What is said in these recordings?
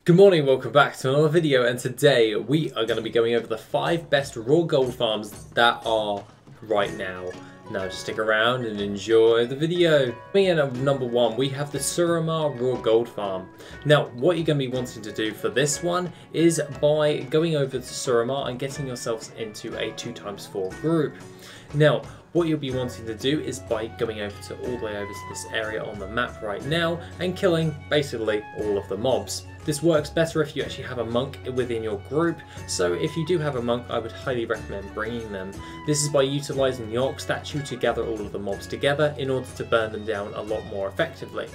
Good morning, welcome back to another video, and today we are going to be going over the 5 best raw gold farms that are right now. Now just stick around and enjoy the video. Coming in at number 1, we have the Serum raw gold farm. Now what you're going to be wanting to do for this one is by going over to Serum and getting yourselves into a 2x4 group. Now what you'll be wanting to do is by going over to all the way over to this area on the map right now and killing basically all of the mobs. This works better if you actually have a monk within your group, so if you do have a monk, I would highly recommend bringing them. This is by utilising the Orc statue to gather all of the mobs together in order to burn them down a lot more effectively.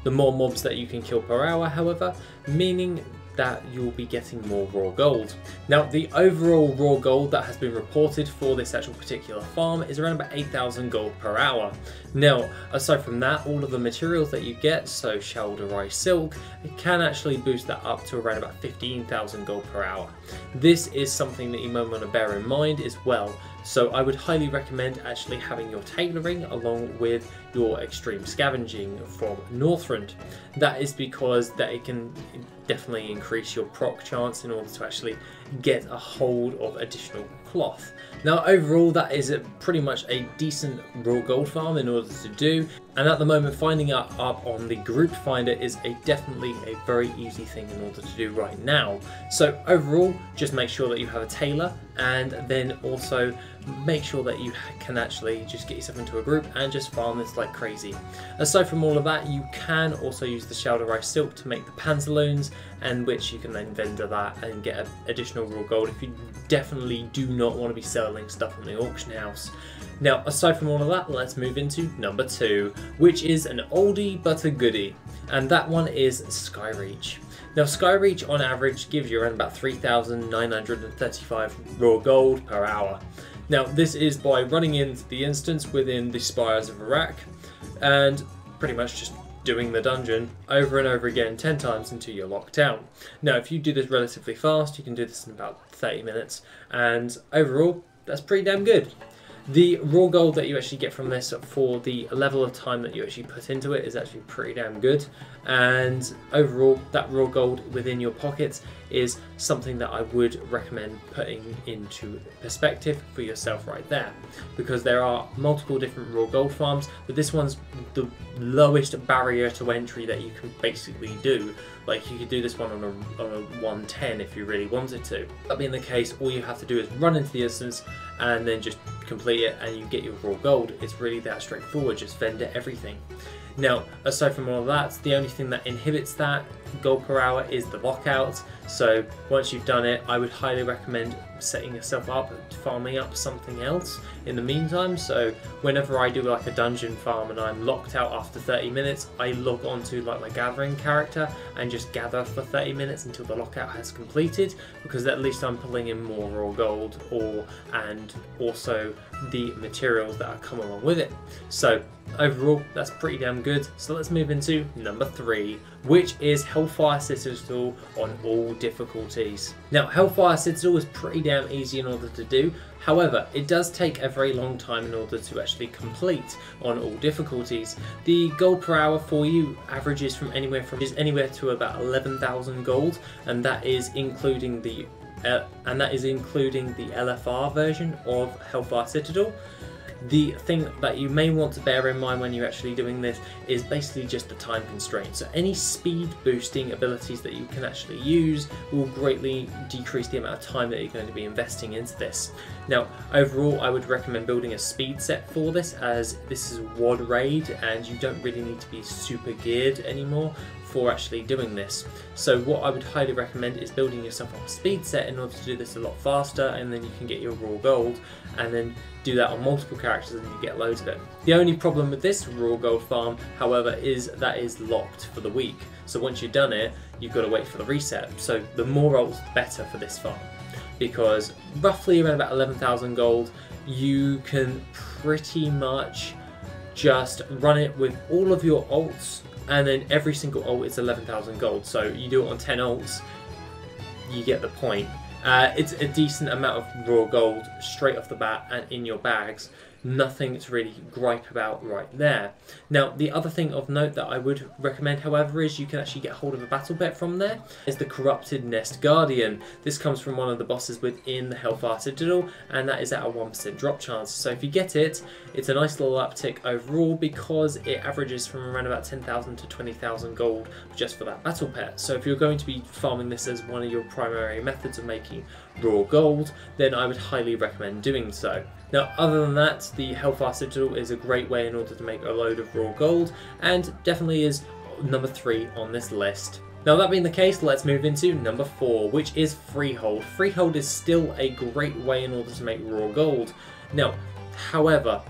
The more mobs that you can kill per hour, however, meaning that you'll be getting more raw gold. Now the overall raw gold that has been reported for this actual particular farm is around about 8,000 gold per hour. Now aside from that, all of the materials that you get, so Shalderai silk, it can actually boost that up to around about 15,000 gold per hour. This is something that you might want to bear in mind as well. So I would highly recommend actually having your tailoring along with your extreme scavenging from Northrend. That is because that it can definitely increase your proc chance in order to actually get a hold of additional cloth. Now overall that is pretty much a decent raw gold farm in order to do, and at the moment finding up on the group finder is definitely a very easy thing in order to do right now. So overall just make sure that you have a tailor, and then also make sure that you can actually just get yourself into a group and just farm this like crazy. Aside from all of that, you can also use the Shalderai silk to make the pantaloons, and which you can then vendor that and get additional raw gold if you definitely do not want to be selling stuff on the auction house. Now aside from all of that, let's move into number 2, which is an oldie but a goodie, and that one is Skyreach. Now Skyreach on average gives you around about 3,935 raw gold per hour. Now this is by running into the instance within the Spires of Iraq and pretty much just doing the dungeon over and over again 10 times until you're locked down. Now if you do this relatively fast, you can do this in about 30 minutes, and overall that's pretty damn good. The raw gold that you actually get from this for the level of time that you actually put into it is actually pretty damn good, and overall that raw gold within your pockets is something that I would recommend putting into perspective for yourself right there, because there are multiple different raw gold farms, but this one's the lowest barrier to entry that you can basically do. Like you could do this one on a 110 if you really wanted to. That being the case, all you have to do is run into the instance and then just complete it and you get your raw gold. It's really that straightforward, just vendor everything. Now aside from all of that, the only thing that inhibits that gold per hour is the lockout. So once you've done it, I would highly recommend setting yourself up, farming up something else in the meantime. So whenever I do like a dungeon farm and I'm locked out after 30 minutes, I log onto like my gathering character and just gather for 30 minutes until the lockout has completed, because at least I'm pulling in more raw gold and also the materials that are come along with it. So overall that's pretty damn good. So let's move into number 3, which is Hellfire Citadel on all difficulties. Now Hellfire Citadel is pretty damn easy in order to do, however it does take a very long time in order to actually complete on all difficulties. The gold per hour for you averages from anywhere to about 11,000 gold, and that is including the LFR version of Hellfire Citadel. The thing that you may want to bear in mind when you're actually doing this is basically just the time constraint. So any speed boosting abilities that you can actually use will greatly decrease the amount of time that you're going to be investing into this. Now overall I would recommend building a speed set for this, as this is a WoD raid and you don't really need to be super geared anymore for actually doing this. So what I would highly recommend is building yourself up a speed set in order to do this a lot faster, and then you can get your raw gold and then do that on multiple characters and you get loads of it. The only problem with this raw gold farm, however, is that is locked for the week. So once you've done it, you've got to wait for the reset. So the more rolls, the better for this farm, because roughly around about 11,000 gold, you can pretty much just run it with all of your alts, and then every single ult is 11,000 gold. So you do it on 10 ults, you get the point. It's a decent amount of raw gold straight off the bat and in your bags. nothing to really gripe about right there. Now, the other thing of note that I would recommend, however, is you can actually get hold of a battle pet from there, is the Corrupted Nest Guardian. This comes from one of the bosses within the Hellfire Citadel, and that is at a 1% drop chance. So if you get it, it's a nice little uptick overall because it averages from around about 10,000 to 20,000 gold just for that battle pet. So if you're going to be farming this as one of your primary methods of making raw gold, then I would highly recommend doing so. Now, other than that, the Hellfire Citadel is a great way in order to make a load of raw gold, and definitely is number 3 on this list. Now, that being the case, let's move into number 4, which is Freehold. Freehold is still a great way in order to make raw gold. Now, however,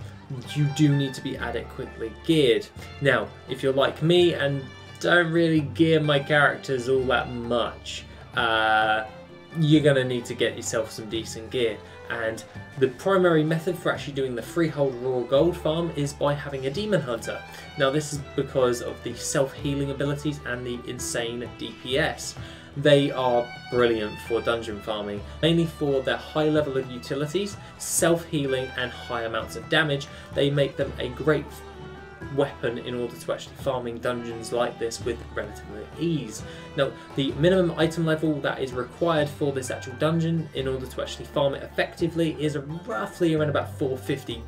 you do need to be adequately geared. Now, if you're like me and don't really gear my characters all that much, you're going to need to get yourself some decent gear. And the primary method for actually doing the Freehold raw gold farm is by having a demon hunter. Now, this is because of the self-healing abilities and the insane DPS. They are brilliant for dungeon farming, mainly for their high level of utilities, self-healing and high amounts of damage. They make them a great weapon in order to actually farming dungeons like this with relative ease. Now, the minimum item level that is required for this actual dungeon in order to actually farm it effectively is roughly around about 450,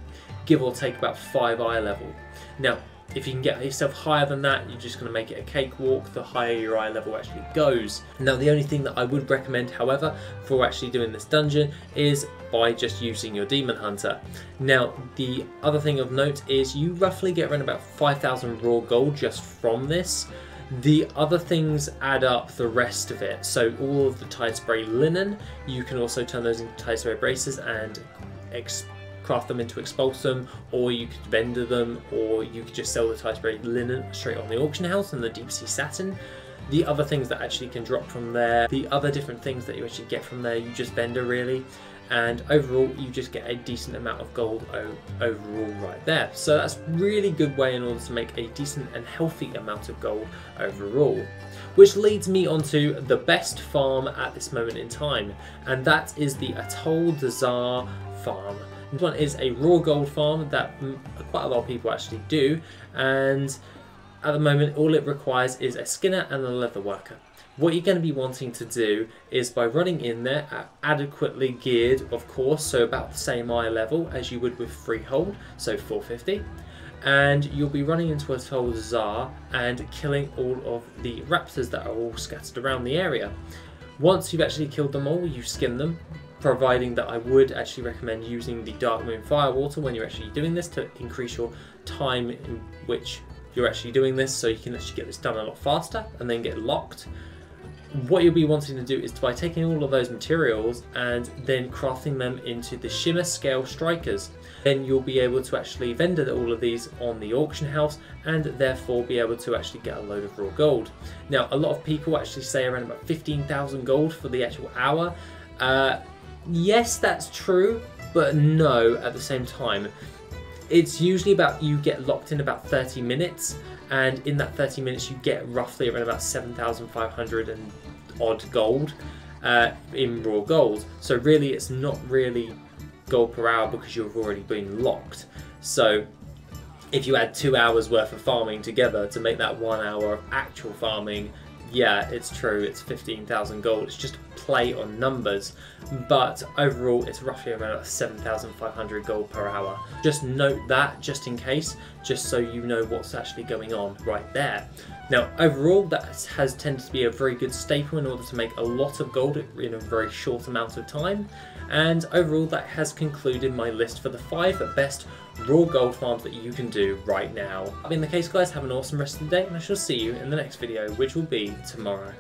give or take about 5 eye level. Now, if you can get yourself higher than that, you're just going to make it a cakewalk the higher your eye level actually goes. Now, the only thing that I would recommend, however, for actually doing this dungeon is by just using your Demon Hunter. Now, the other thing of note is you roughly get around about 5,000 raw gold just from this. The other things add up the rest of it. So all of the Tide Spray linen, you can also turn those into Tide Spray braces and craft them into Expulsum, or you could vendor them, or you could just sell the Tide Spray linen straight on the auction house and the Deep Sea Satin. The other things that actually can drop from there, the other different things that you actually get from there, you just vendor really. And overall, you just get a decent amount of gold overall right there. So that's a really good way in order to make a decent and healthy amount of gold overall. Which leads me onto the best farm at this moment in time, and that is the Atoll Desar farm. This one is a raw gold farm that quite a lot of people actually do, and at the moment all it requires is a skinner and a leather worker. What you're going to be wanting to do is by running in there adequately geared, of course, so about the same eye level as you would with Freehold, so 450, and you'll be running into Atoll Desar and killing all of the raptors that are all scattered around the area. Once you've actually killed them all, you skin them, providing that I would actually recommend using the Dark Moon Firewater when you're actually doing this to increase your time in which you're actually doing this, so you can actually get this done a lot faster and then get locked. What you'll be wanting to do is by taking all of those materials and then crafting them into the Shimmer Scale Strikers. Then you'll be able to actually vendor all of these on the auction house and therefore be able to actually get a load of raw gold. Now, a lot of people actually say around about 15,000 gold for the actual hour. Yes, that's true, but no at the same time. It's usually about, you get locked in about 30 minutes, and in that 30 minutes you get roughly around about 7,500 and odd gold in raw gold. So really it's not really gold per hour because you've already been locked. So if you add 2 hours worth of farming together to make that 1 hour of actual farming, yeah, it's true, it's 15,000 gold. It's just a play on numbers, but overall it's roughly around 7,500 gold per hour. Just note that, just in case, just so you know what's actually going on right there. Now, overall, that has tended to be a very good staple in order to make a lot of gold in a very short amount of time. And overall, that has concluded my list for the 5 best raw gold farms that you can do right now. That being the case, guys, have an awesome rest of the day, and I shall see you in the next video, which will be tomorrow.